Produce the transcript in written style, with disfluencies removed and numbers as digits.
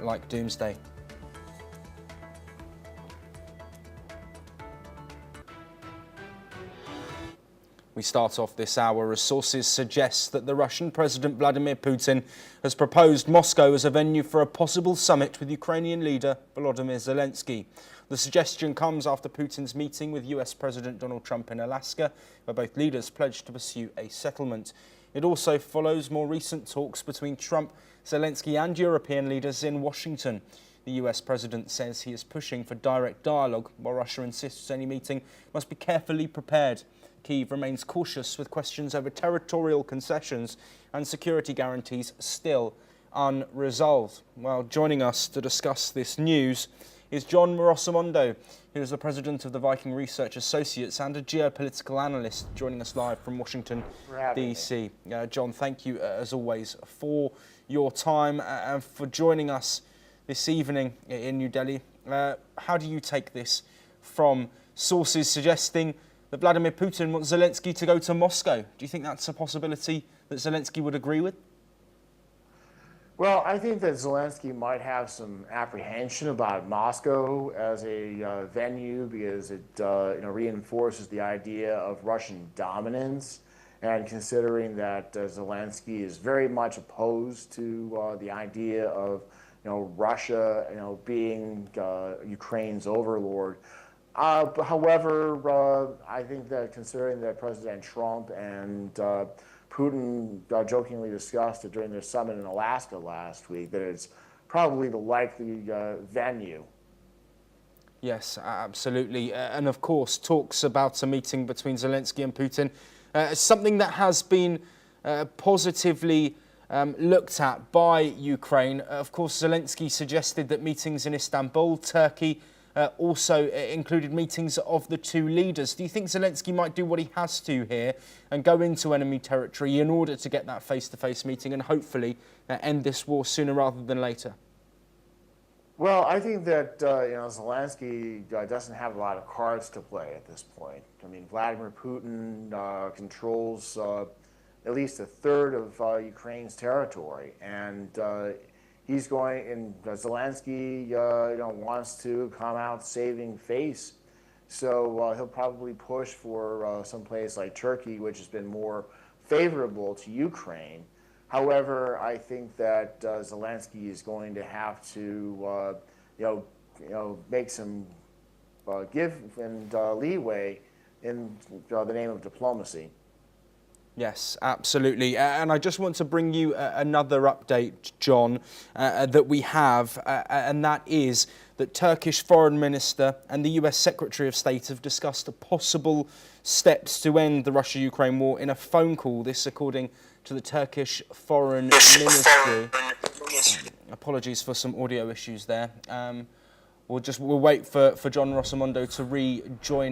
like doomsday. We start off this hour as sources suggest that the Russian President Vladimir Putin has proposed Moscow as a venue for a possible summit with Ukrainian leader Volodymyr Zelensky. The suggestion comes after Putin's meeting with US President Donald Trump in Alaska, where both leaders pledged to pursue a settlement. It also follows more recent talks between Trump, Zelensky and European leaders in Washington. The US President says he is pushing for direct dialogue, while Russia insists any meeting must be carefully prepared. Kyiv remains cautious with questions over territorial concessions and security guarantees still unresolved. Well, joining us to discuss this news is John Morosomondo, who is the president of the Viking Research Associates and a geopolitical analyst, joining us live from Washington, D.C. John, thank you, as always, for your time and for joining us this evening in New Delhi. How do you take this from sources suggesting that Vladimir Putin wants Zelensky to go to Moscow? Do you think that's a possibility that Zelensky would agree with? Well, I think that Zelensky might have some apprehension about Moscow as a venue because it reinforces the idea of Russian dominance, and considering that Zelensky is very much opposed to the idea of Russia being Ukraine's overlord. However, I think that considering that President Trump and Putin jokingly discussed it during their summit in Alaska last week, that it's probably the likely venue. Yes, absolutely. And of course, talks about a meeting between Zelensky and Putin, something that has been positively looked at by Ukraine. Of course, Zelensky suggested that meetings in Istanbul, Turkey, also included meetings of the two leaders. Do you think Zelensky might do what he has to here and go into enemy territory in order to get that face-to-face meeting and hopefully end this war sooner rather than later? Well, I think that Zelensky doesn't have a lot of cards to play at this point. I mean, Vladimir Putin controls at least a third of Ukraine's territory, and he's going, and Zelensky, wants to come out saving face. So he'll probably push for some place like Turkey, which has been more favorable to Ukraine. However, I think that Zelensky is going to have to, make some give and leeway in the name of diplomacy. Yes, absolutely. And I just want to bring you another update, John, that we have, and that is that Turkish Foreign Minister and the US Secretary of State have discussed possible steps to end the Russia-Ukraine war in a phone call. This according to the Turkish Foreign Ministry. Apologies for some audio issues there. We'll wait for John Morosomondo to rejoin